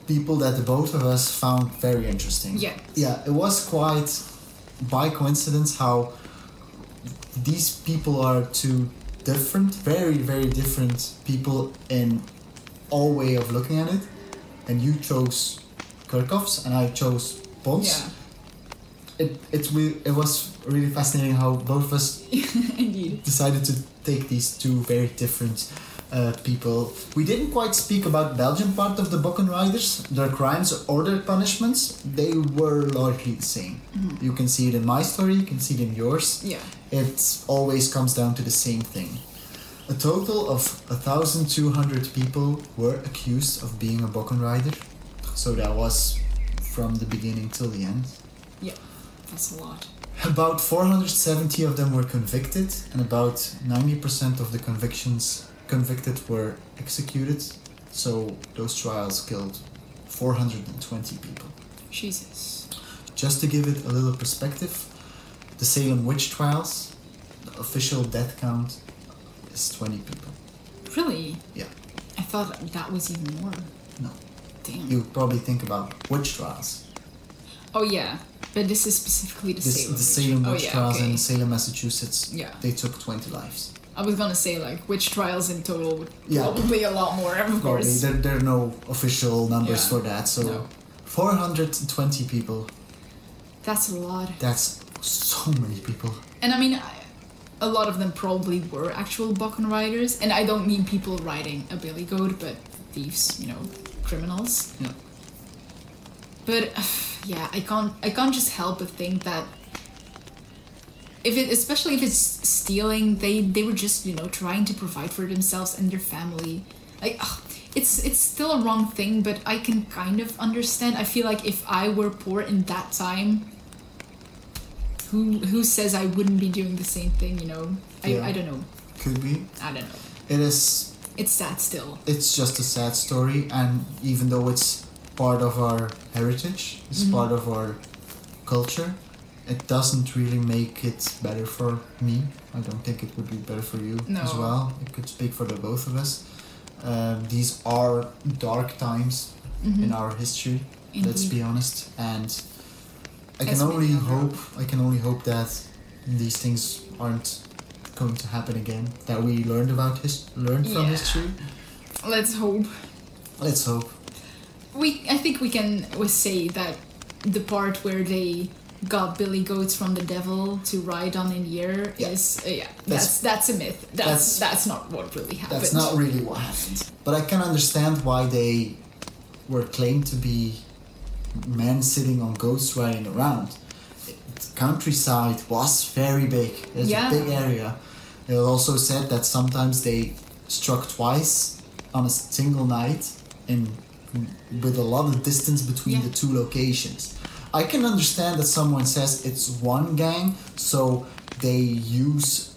people that the both of us found very interesting. Yeah. Yeah, it was quite by coincidence how these people are two different, very, very different people in all way of looking at it. And you chose Kirchhoffs and I chose Pons. Yeah. It was really fascinating how both of us Indeed. decided to take these two very different people. We didn't quite speak about Belgian part of the Bokkenrijders. Their crimes or their punishments, they were largely the same. Mm-hmm. You can see it in my story, you can see it in yours. Yeah. It always comes down to the same thing. A total of 1,200 people were accused of being a Bokkenrijder. So that was from the beginning till the end. Yeah, that's a lot. About 470 of them were convicted, and about 90% of the convicted were executed. So those trials killed 420 people. Jesus. Just to give it a little perspective, the Salem witch trials, the official death count is 20 people. Really? Yeah. I thought that was even more. No. Damn. You probably think about witch trials. Oh yeah, but this is specifically the Salem. The Salem witch trials okay. in Salem, Massachusetts. Yeah. They took 20 lives. I was gonna say like witch trials in total would Yeah. probably a lot more, of course. There are no official numbers Yeah. for that, so No. 420 people. That's a lot. That's so many people. And I mean, a lot of them probably were actual Bokkenrijders, and I don't mean people riding a billy goat, but thieves, criminals. Yeah. But yeah, I can't just help but think that especially if it's stealing, they were just trying to provide for themselves and their family. Like it's still a wrong thing, but I can kind of understand. I feel like if I were poor in that time, who says I wouldn't be doing the same thing? Yeah. I don't know. Could be. I don't know. It is. It's sad still. It's just a sad story, and even though it's part of our heritage, it's part of our culture, it doesn't really make it better for me. I don't think it would be better for you as well. It could speak for the both of us. These are dark times in our history. Indeed. Let's be honest, and I can only hope that these things aren't going to happen again. That we learned from history. Let's hope. Let's hope. I think we can say that the part where they got billy goats from the devil to ride on in the air is that's a myth. That's not what really happened. That's not really what happened. But I can understand why they were claimed to be men sitting on goats riding around. The countryside was very big. It's a big area. It also said that sometimes they struck twice on a single night with a lot of distance between the two locations. I can understand that someone says it's one gang, so they use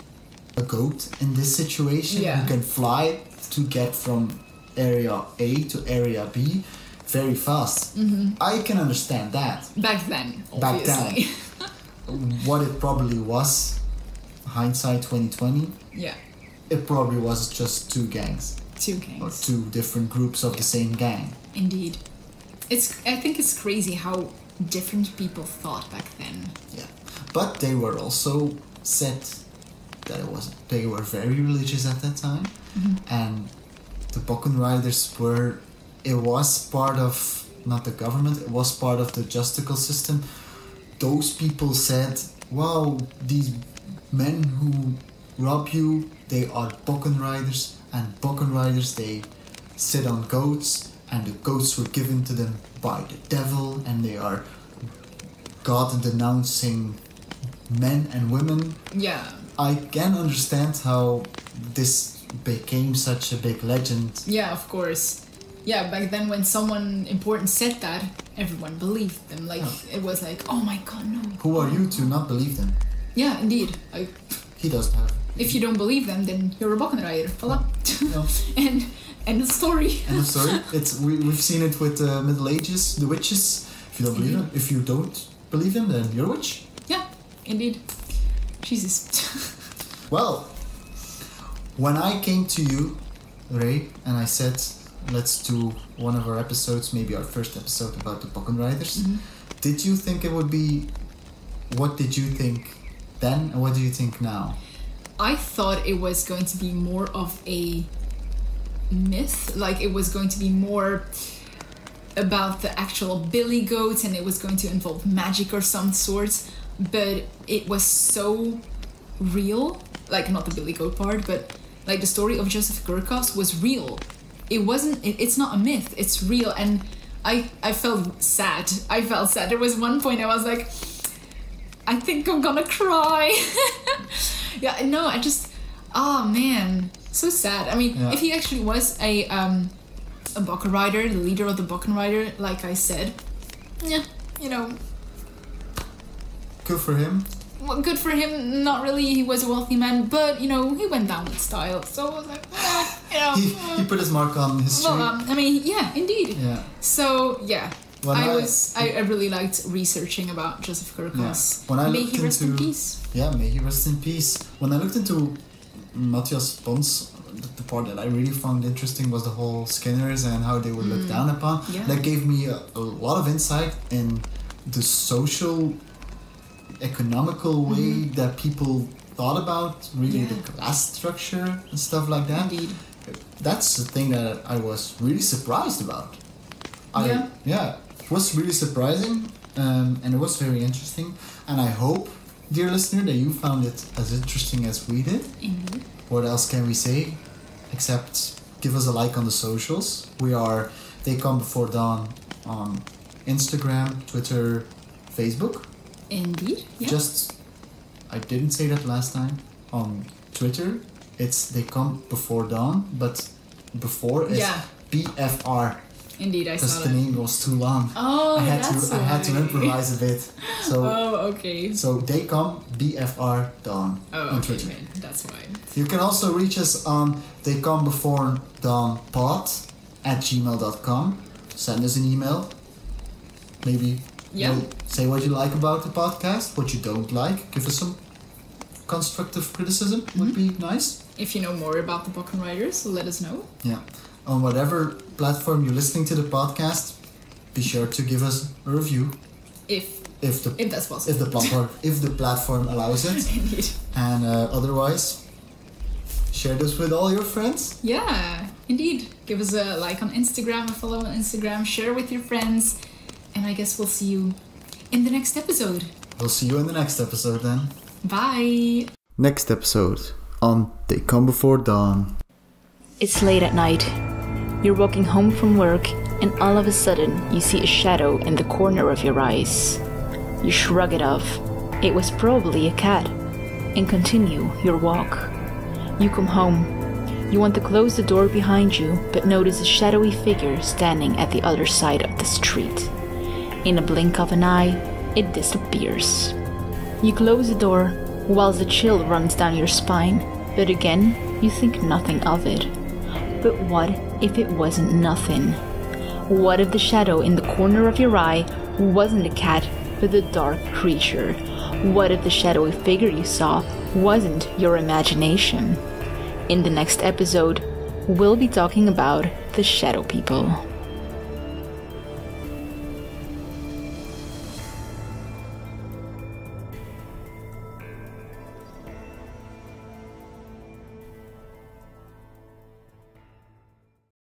a goat in this situation who can fly to get from area A to area B very fast. I can understand that. Back then, obviously. What it probably was, hindsight 2020, it probably was just two gangs. Two gangs. Or two different groups of the same gang. Indeed. I think it's crazy how different people thought back then. Yeah. But they were also said that they were very religious at that time. And the Bokkenrijders was part of, not the government, it was part of the justical system. Those people said, wow, these men who rob you, they are Bokkenrijders, and Bokkenrijders, they sit on goats, and the goats were given to them by the devil, and they are God-denouncing men and women. Yeah. I can understand how this became such a big legend. Yeah, of course. Yeah, back then when someone important said that, everyone believed them. Like, it was like, oh my god, no. Who are you to not believe them? Yeah, indeed. He doesn't have. If you don't believe them, then you're a Bokkenrijder. Voila. No. And the story. End of story. We've seen it with the Middle Ages, the witches. If you don't believe them, if you don't believe them, then you're a witch. Yeah, indeed. Jesus. Well, when I came to you, Ray, and I said, let's do one of our episodes, maybe our first episode about the Bokkenrijders, did you think it would be... What did you think then, and what do you think now? I thought it was going to be more of a myth. Like, it was going to be more about the actual billy goats, and it was going to involve magic or some sort. But it was so real. Like, not the billy goat part, but like the story of Joseph Gurkos was real. It's not a myth, it's real. And I felt sad. There was one point I was like, I think I'm gonna cry. Yeah, no, oh man, so sad. I mean, if he actually was a Bokkenrider, the leader of the Bokkenrider, like I said, yeah, you know. Good for him. Well, good for him, not really, he was a wealthy man, but, you know, he went down with style, so I was like, you know. He put his mark on history. Well, I mean, yeah, indeed. Yeah. So, yeah. I really liked researching about Joseph Gurkos. Yeah. May he rest in peace. Yeah, may he rest in peace. When I looked into Matthias Pons, the part that I really found interesting was the whole Skinners and how they were looked down upon. Yeah. That gave me a lot of insight in the social, economical way that people thought about really the class structure and stuff like that. Indeed. That's the thing that I was really surprised about. It was really surprising, and it was very interesting. And I hope, dear listener, that you found it as interesting as we did. Indeed. What else can we say? Except give us a like on the socials. We are TheyComeBeforeDawn on Instagram, Twitter, Facebook. Indeed. Yeah. I didn't say that last time. On Twitter, it's TheyComeBeforeDawn, but before is BFR. Indeed, I saw that. Because the name was too long. Oh, I had to improvise a bit. So, okay. So TheyComeBeforeDawn on Twitter. Okay, that's why. You can also reach us on TheyComeBeforeDawnPod @gmail.com. Send us an email. Maybe say what you like about the podcast, what you don't like. Give us some constructive criticism. Would be nice. If you know more about the Bokkenrijders, let us know. Yeah. On whatever platform you're listening to the podcast, be sure to give us a review. If that's possible. If the platform allows it. Indeed. And otherwise, share this with all your friends. Yeah, indeed. Give us a like on Instagram, a follow on Instagram, share with your friends. And I guess we'll see you in the next episode. We'll see you in the next episode then. Bye. Next episode on They Come Before Dawn. It's late at night. You're walking home from work, and all of a sudden you see a shadow in the corner of your eyes. You shrug it off. It was probably a cat, and continue your walk. You come home. You want to close the door behind you, but notice a shadowy figure standing at the other side of the street. In a blink of an eye, it disappears. You close the door, whilst a chill runs down your spine, but again, you think nothing of it. But what if it wasn't nothing? What if the shadow in the corner of your eye wasn't a cat, but a dark creature? What if the shadowy figure you saw wasn't your imagination? In the next episode, we'll be talking about the shadow people.